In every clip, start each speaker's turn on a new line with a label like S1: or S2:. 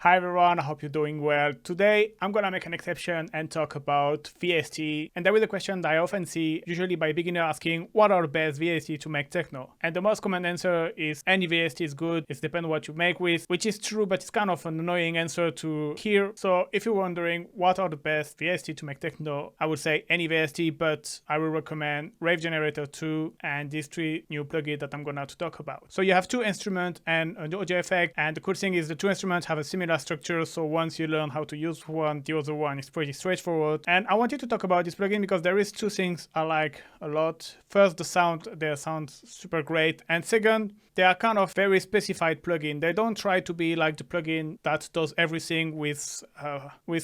S1: Hi everyone, I hope you're doing well. Today I'm gonna make an exception and talk about VST. And there is a question that I often see, usually by beginners asking, what are the best VST to make techno? And the most common answer is any VST is good, it depends on what you make with, which is true, but it's kind of an annoying answer to hear. So if you're wondering what are the best VST to make techno, I would say any VST, but I will recommend Wave Generator 2 and these three new plugins that I'm gonna talk about. So you have two instruments and an audio effect, and the cool thing is the two instruments have a similar structure, so once you learn how to use one, the other one is pretty straightforward. And I wanted to talk about this plugin because there is two things I like a lot. First, the sound, they sound super great, and second, they are kind of very specified plugin. They don't try to be like the plugin that does everything with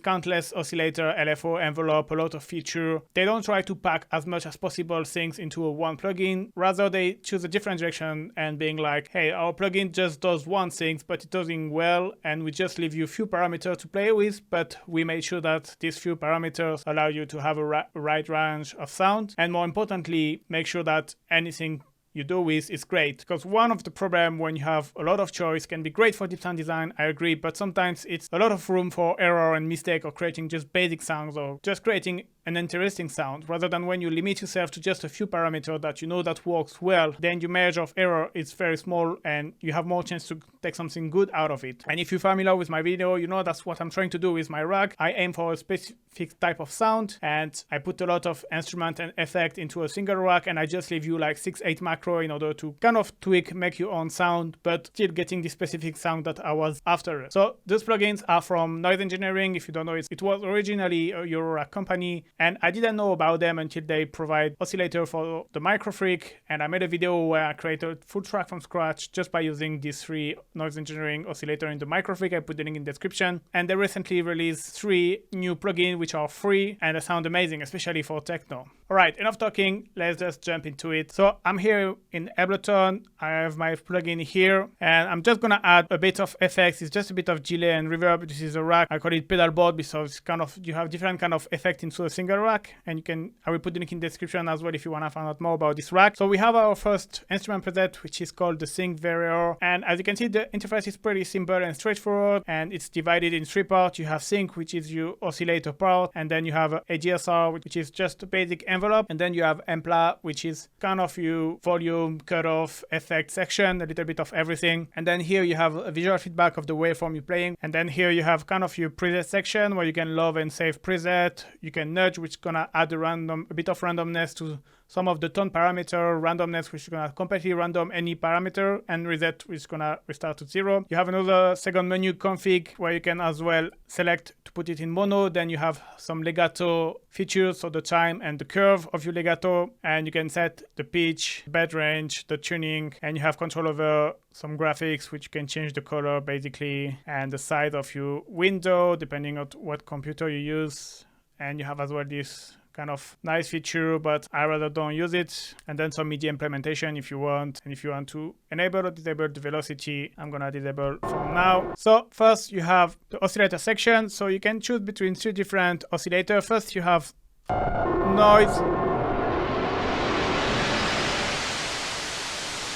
S1: countless oscillator, LFO, envelope, a lot of feature. They don't try to pack as much as possible things into a one plugin. Rather, they choose a different direction and being like, hey, our plugin just does one thing, but it does it well, and we just leave you a few parameters to play with, but we made sure that these few parameters allow you to have a right range of sound, and more importantly, make sure that anything you do with is great. Because one of the problems when you have a lot of choice can be great for deep sound design, I agree, but sometimes it's a lot of room for error and mistake, or creating just basic sounds, or just creating an interesting sound, rather than when you limit yourself to just a few parameters that you know that works well, then your margin of error is very small and you have more chance to take something good out of it. And if you're familiar with my video, you know that's what I'm trying to do with my rack. I aim for a specific type of sound, and I put a lot of instrument and effect into a single rack, and I just leave you like 6-8 macro in order to kind of tweak, make your own sound, but still getting the specific sound that I was after. So those plugins are from Noise Engineering. If you don't know it, it was originally a Euro rack company, and I didn't know about them until they provide oscillator for the Microfreak, and I made a video where I created full track from scratch just by using these three Noise Engineering oscillator in the Microfreak. I put the link in the description. And they recently released 3 new plugins which are free and they sound amazing, especially for techno. Alright, enough talking, let's just jump into it. So I'm here in Ableton, I have my plugin here, and I'm just gonna add a bit of effects. It's just a bit of delay and reverb. This is a rack, I call it pedal board because it's kind of, you have different kind of effect into a single rack, and you can, I will put the link in the description as well if you wanna find out more about this rack. So we have our first instrument preset, which is called the Sinc Vereor, and as you can see, the interface is pretty simple and straightforward, and it's divided in 3 parts. You have sync, which is your oscillator part, and then you have a GSR, which is just a basic envelope, and then you have Ampla, which is kind of your volume, cutoff, effect section, a little bit of everything. And then here you have a visual feedback of the waveform you're playing, and then here you have kind of your preset section where you can load and save preset. You can nudge, which is gonna add a bit of randomness to some of the tone parameter, randomness, which is gonna completely random any parameter, and reset, which is gonna restart to 0. You have another second menu config where you can as well select to put it in mono. Then you have some legato features, so the time and the curve of your legato, and you can set the pitch, bed range, the tuning, and you have control over some graphics, which you can change the color basically, and the size of your window depending on what computer you use. And you have as well this kind of nice feature, but I rather don't use it. And then some MIDI implementation if you want. And if you want to enable or disable the velocity, I'm gonna disable for now. So first you have the oscillator section. So you can choose between 3 different oscillators. First you have noise.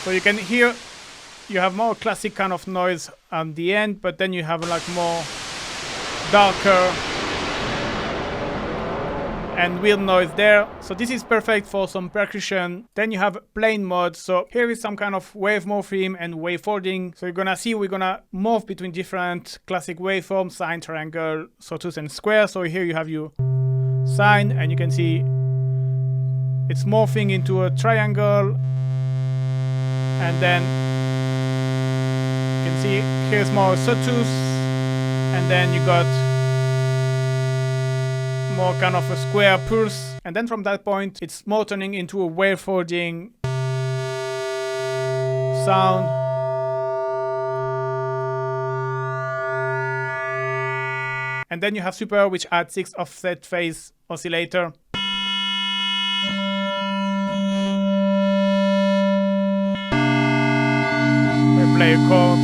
S1: So you can hear, you have more classic kind of noise on the end, but then you have like more darker and weird noise there. So this is perfect for some percussion. Then you have plane mode. So here is some kind of wave morphing and wave folding. So you're gonna see we're gonna morph between different classic waveforms, sine, triangle, sawtooth, and square. So here you have your sine, and you can see it's morphing into a triangle. And then you can see here's more sawtooth, and then you got more kind of a square pulse, and then from that point it's more turning into a wave folding sound. And then you have super, which adds 6 offset phase oscillator. We play a chord.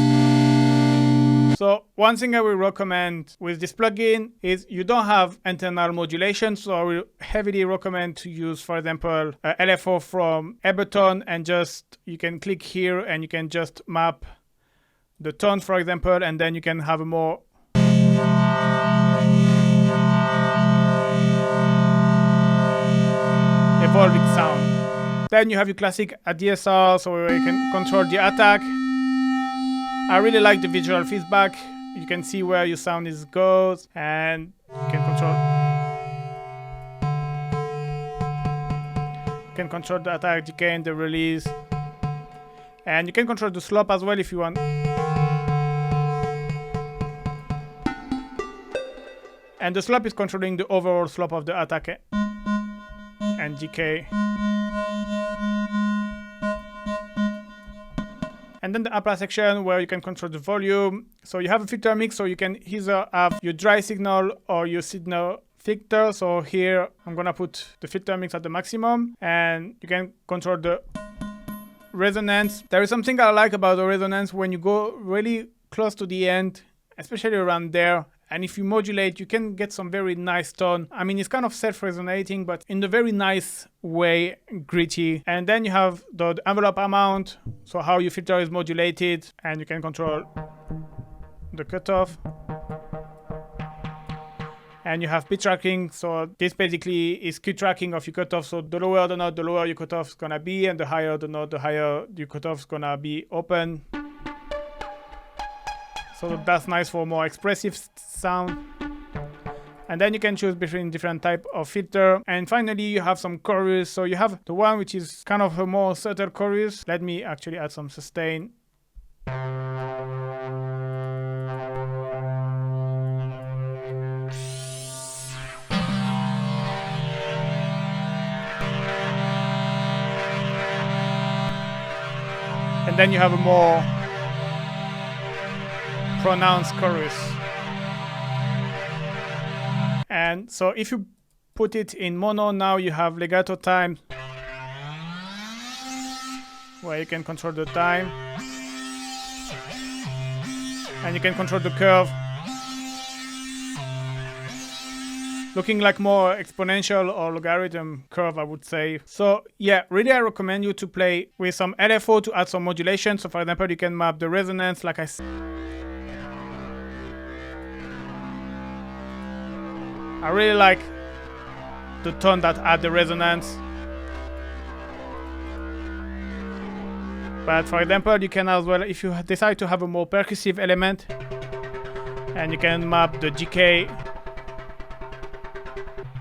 S1: So one thing I will recommend with this plugin is you don't have internal modulation, so I will heavily recommend to use, for example, LFO from Ableton, and just you can click here and you can just map the tone, for example, and then you can have a more Evolving sound. Then you have your classic ADSR, so you can control the attack. I really like the visual feedback. You can see where your sound goes, and you can control the attack, decay, and the release. And you can control the slope as well if you want. And the slope is controlling the overall slope of the attack and decay. And then the upper section where you can control the volume. So you have a filter mix, so you can either have your dry signal or your signal filter. So here I'm gonna put the filter mix at the maximum, and you can control the resonance. There is something I like about the resonance when you go really close to the end, especially around there. And if you modulate, you can get some very nice tone. I mean, it's kind of self-resonating, but in the very nice way, gritty. And then you have the envelope amount, so how your filter is modulated, and you can control the cutoff. And you have pitch tracking, so this basically is key tracking of your cutoff. So the lower the note, the lower your cutoff is gonna be, and the higher the note, the higher your cutoff is gonna be open. So that's nice for more expressive sound. And then you can choose between different type of filter. And finally, you have some chorus. So you have the one which is kind of a more subtle chorus. Let me actually add some sustain. And then you have a more pronounced chorus. And so if you put it in mono, now you have legato time, where you can control the time, and you can control the curve, looking like more exponential or logarithm curve, I would say. So yeah, really I recommend you to play with some LFO to add some modulation. So for example, you can map the resonance like I said. I really like the tone that add the resonance. But for example, you can as well, if you decide to have a more percussive element, and you can map the decay,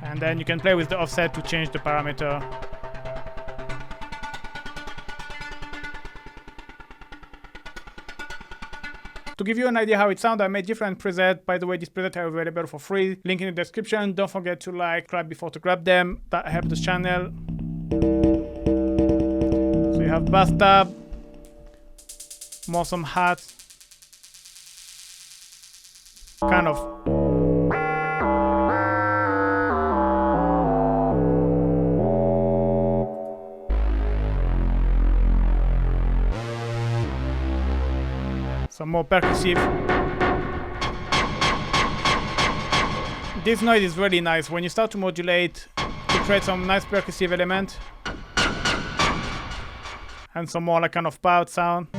S1: and then you can play with the offset to change the parameter. To give you an idea how it sounds, I made different presets. By the way, these presets are available for free. Link in the description. Don't forget to like, subscribe before to grab them. That helps the channel. So you have bass tab, more some hats, kind of. Some more percussive. This noise is really nice when you start to modulate to create some nice percussive element and some more like kind of powered sound.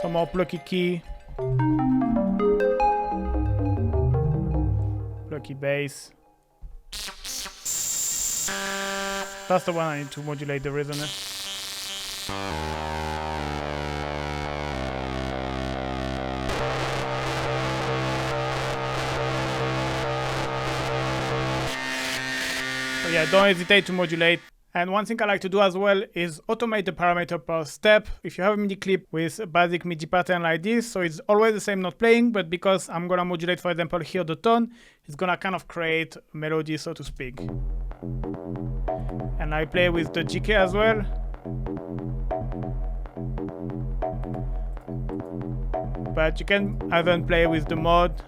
S1: Some more plucky key. Plucky bass. That's the one I need to modulate the resonance. So yeah, don't hesitate to modulate. And one thing I like to do as well is automate the parameter per step. If you have a MIDI clip with a basic MIDI pattern like this, so it's always the same note playing, but because I'm gonna modulate, for example, here the tone, it's gonna kind of create a melody, so to speak. And I play with the GK as well. But you can even play with the mod.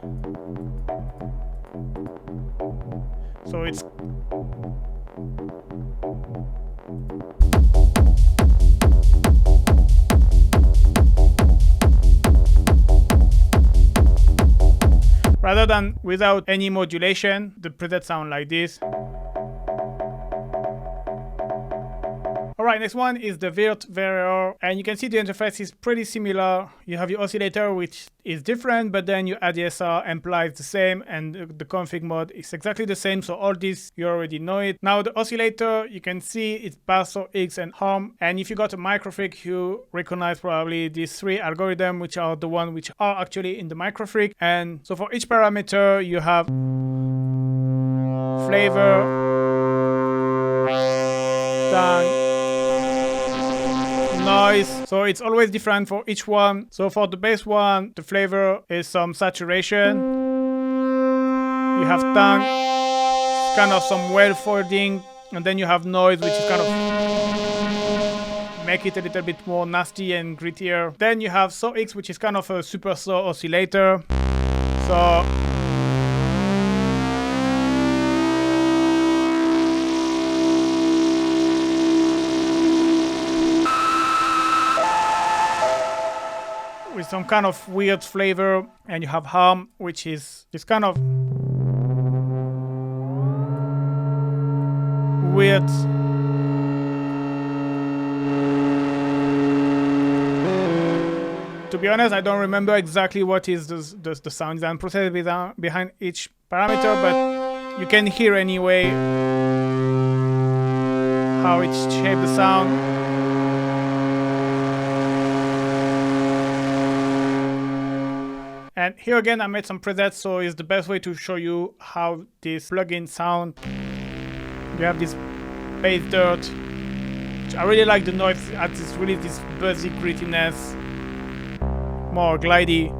S1: So it's rather than without any modulation, the preset sound like this. Alright, next one is the Virt Vereor, and you can see the interface is pretty similar. You have your oscillator, which is different, but then you add the SR, amplifier is the same, and the config mode is exactly the same, so all this, you already know it. Now the oscillator, you can see it's bass, or X, and harm, and if you got a microfreak, you recognize probably these three algorithms, which are the ones which are actually in the microfreak. And so for each parameter, you have flavor, tone, noise, so it's always different for each one. So for the bass one, the flavor is some saturation. You have tongue, kind of some well folding, and then you have noise, which is kind of make it a little bit more nasty and grittier. Then you have So X, which is kind of a super slow oscillator. So with some kind of weird flavor, and you have harm, which is this kind of weird to be honest, I don't remember exactly what is the sound design process behind each parameter, but you can hear anyway how it shapes the sound. And here again, I made some presets, so it's the best way to show you how this plugin sound. You have this bass dirt. I really like the noise. It adds this buzzy grittiness, more glidey.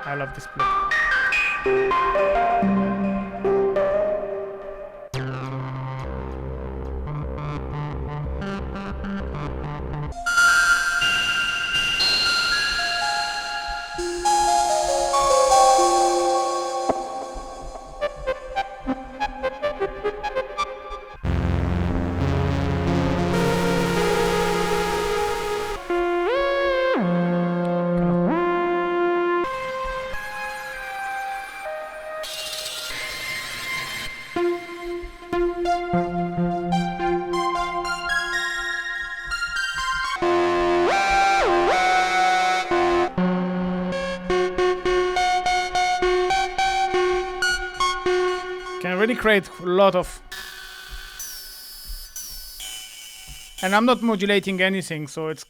S1: I love this plug. Can really create a lot of, and I'm not modulating anything, so it's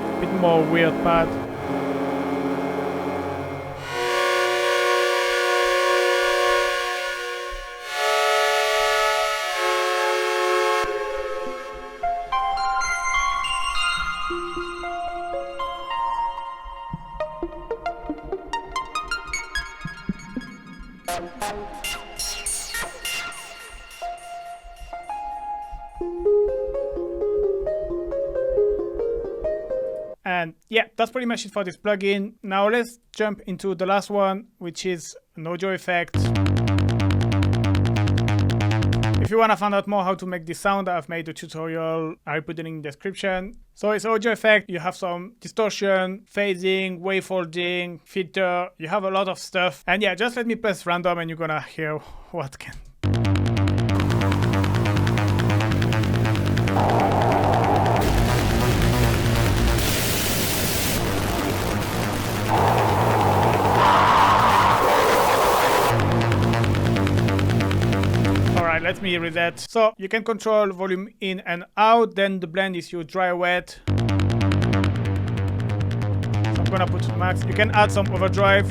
S1: a bit more weird pad. And yeah, that's pretty much it for this plugin. Now let's jump into the last one, which is an audio effect. If you want to find out more how to make this sound, I've made a tutorial. I'll put it in the description. So it's audio effect. You have some distortion, phasing, wavefolding, filter. You have a lot of stuff. And yeah, just let me press random and you're gonna hear what can. Let me reset. So you can control volume in and out. Then the blend is your dry wet. So I'm gonna put max. You can add some overdrive.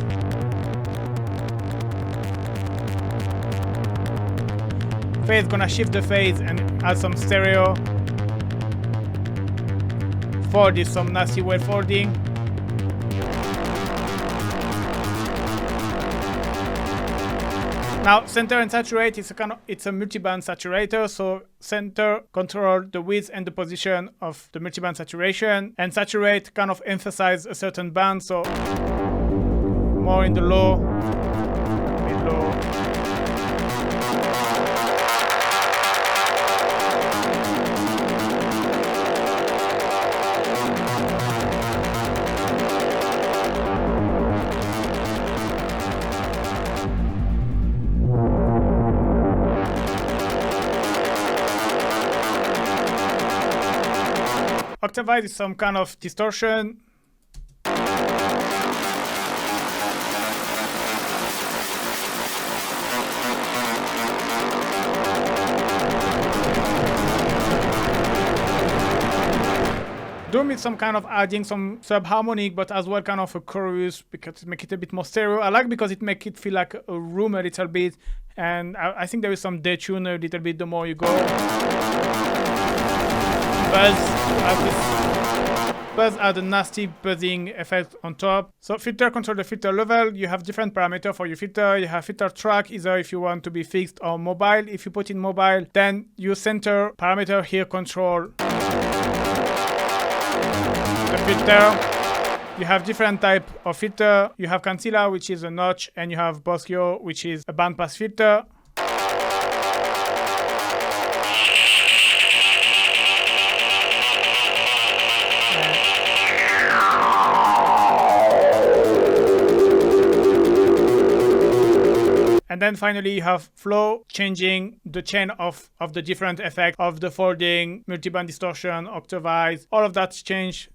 S1: Phase, gonna shift the phase and add some stereo. Fold is some nasty wet folding. Now, center and saturate is it's a multi-band saturator, so center control the width and the position of the multi-band saturation, and saturate kind of emphasize a certain band, so more in the low, mid-low. Octavize is some kind of distortion. Doom is some kind of adding some sub-harmonic, but as well kind of a chorus, because it makes it a bit more stereo. I like because it makes it feel like a room a little bit, and I think there is some detune a little bit the more you go. Buzz add a nasty buzzing effect on top. So filter control the filter level. You have different parameters for your filter. You have filter track, either if you want to be fixed or mobile. If you put in mobile, then your center parameter here control the filter. You have different type of filter. You have Cancilla, which is a notch, and you have Boschio, which is a bandpass filter. And then finally you have flow, changing the chain of the different effects of the folding, multiband distortion, octavize, all of that's changed.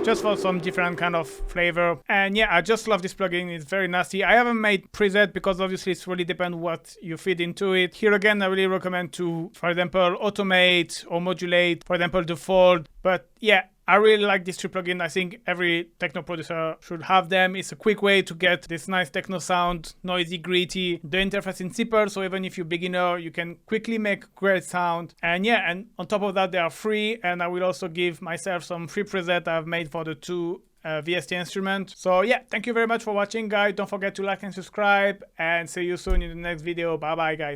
S1: Just for some different kind of flavor. And yeah, I just love this plugin. It's very nasty. I haven't made preset because obviously it's really depends what you feed into it. Here again, I really recommend to, for example, automate or modulate, for example, the fold. But yeah, I really like these two plugins. I think every techno producer should have them. It's a quick way to get this nice techno sound, noisy, gritty. The interface is simple, so even if you're beginner, you can quickly make great sound. And yeah, and on top of that, they are free. And I will also give myself some free preset I've made for the two VST instruments. So yeah, thank you very much for watching, guys. Don't forget to like and subscribe, and see you soon in the next video. Bye bye, guys.